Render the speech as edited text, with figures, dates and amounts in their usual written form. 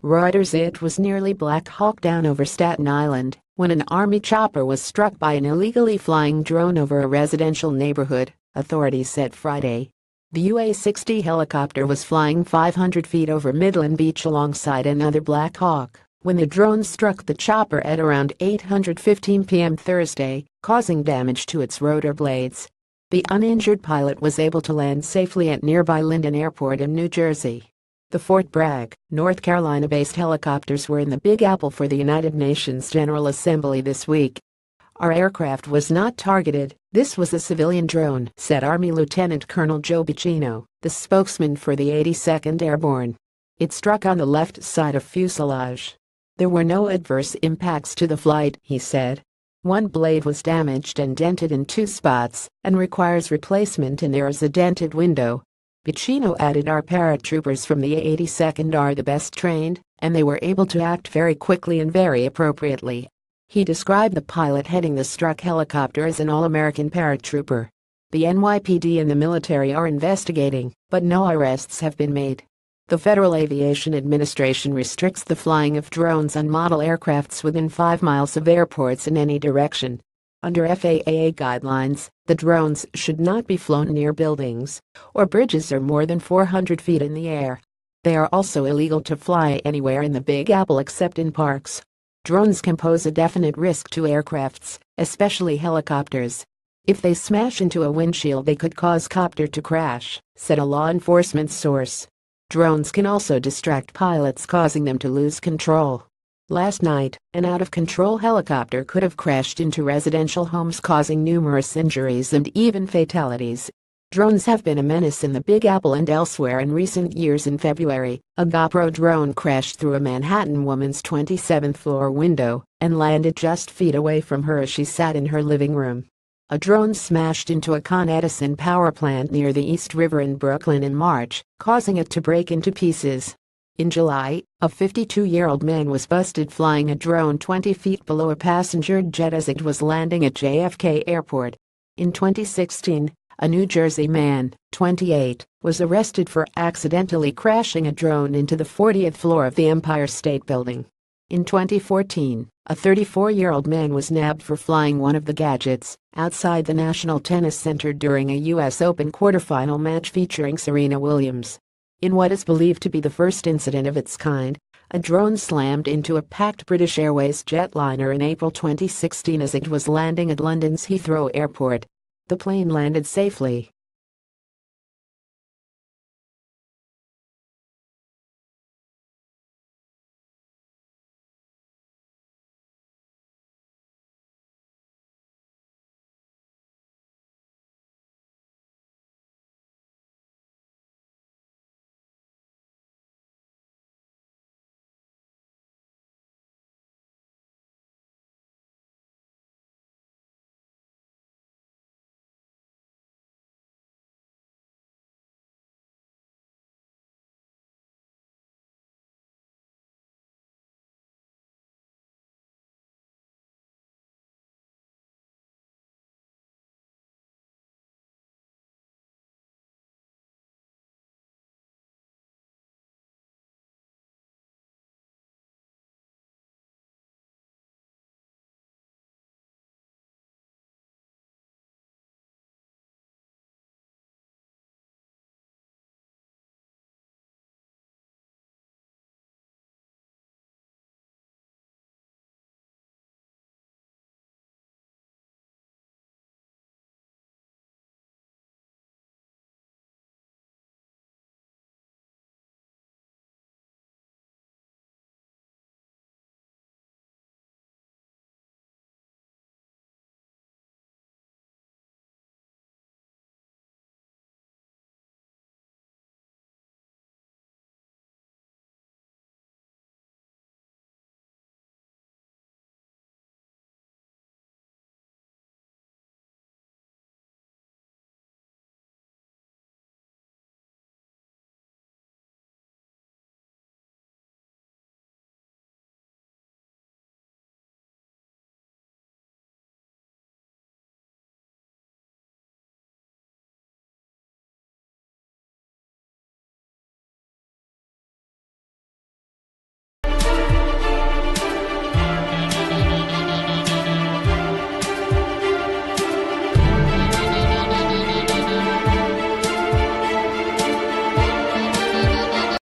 Reuters. It was nearly Black Hawk Down over Staten Island when an Army chopper was struck by an illegally flying drone over a residential neighborhood, authorities said Friday. The UA-60 helicopter was flying 500 feet over Midland Beach alongside another Black Hawk when the drone struck the chopper at around 8:15 p.m. Thursday, causing damage to its rotor blades. The uninjured pilot was able to land safely at nearby Linden Airport in New Jersey. The Fort Bragg, North Carolina-based helicopters were in the Big Apple for the United Nations General Assembly this week. "Our aircraft was not targeted, this was a civilian drone," said Army Lieutenant Colonel Joe Bacino, the spokesman for the 82nd Airborne. "It struck on the left side of fuselage. There were no adverse impacts to the flight," he said. "One blade was damaged and dented in 2 spots and requires replacement, and there is a dented window." Bacino added, "Our paratroopers from the 82nd are the best trained, and they were able to act very quickly and very appropriately." He described the pilot heading the struck helicopter as an all-American paratrooper. The NYPD and the military are investigating, but no arrests have been made. The Federal Aviation Administration restricts the flying of drones on model aircrafts within 5 miles of airports in any direction. Under FAA guidelines, the drones should not be flown near buildings or bridges or more than 400 feet in the air. They are also illegal to fly anywhere in the Big Apple except in parks. Drones can pose a definite risk to aircrafts, especially helicopters. If they smash into a windshield, they could cause copter to crash, said a law enforcement source. Drones can also distract pilots, causing them to lose control. Last night, an out-of-control helicopter could have crashed into residential homes, causing numerous injuries and even fatalities. Drones have been a menace in the Big Apple and elsewhere in recent years. In February, a GoPro drone crashed through a Manhattan woman's 27th-floor window and landed just feet away from her as she sat in her living room. A drone smashed into a Con Edison power plant near the East River in Brooklyn in March, causing it to break into pieces. In July, a 52-year-old man was busted flying a drone 20 feet below a passenger jet as it was landing at JFK Airport. In 2016, a New Jersey man, 28, was arrested for accidentally crashing a drone into the 40th floor of the Empire State Building. In 2014, a 34-year-old man was nabbed for flying one of the gadgets outside the National Tennis Center during a U.S. Open quarterfinal match featuring Serena Williams. In what is believed to be the first incident of its kind, a drone slammed into a packed British Airways jetliner in April 2016 as it was landing at London's Heathrow Airport. The plane landed safely,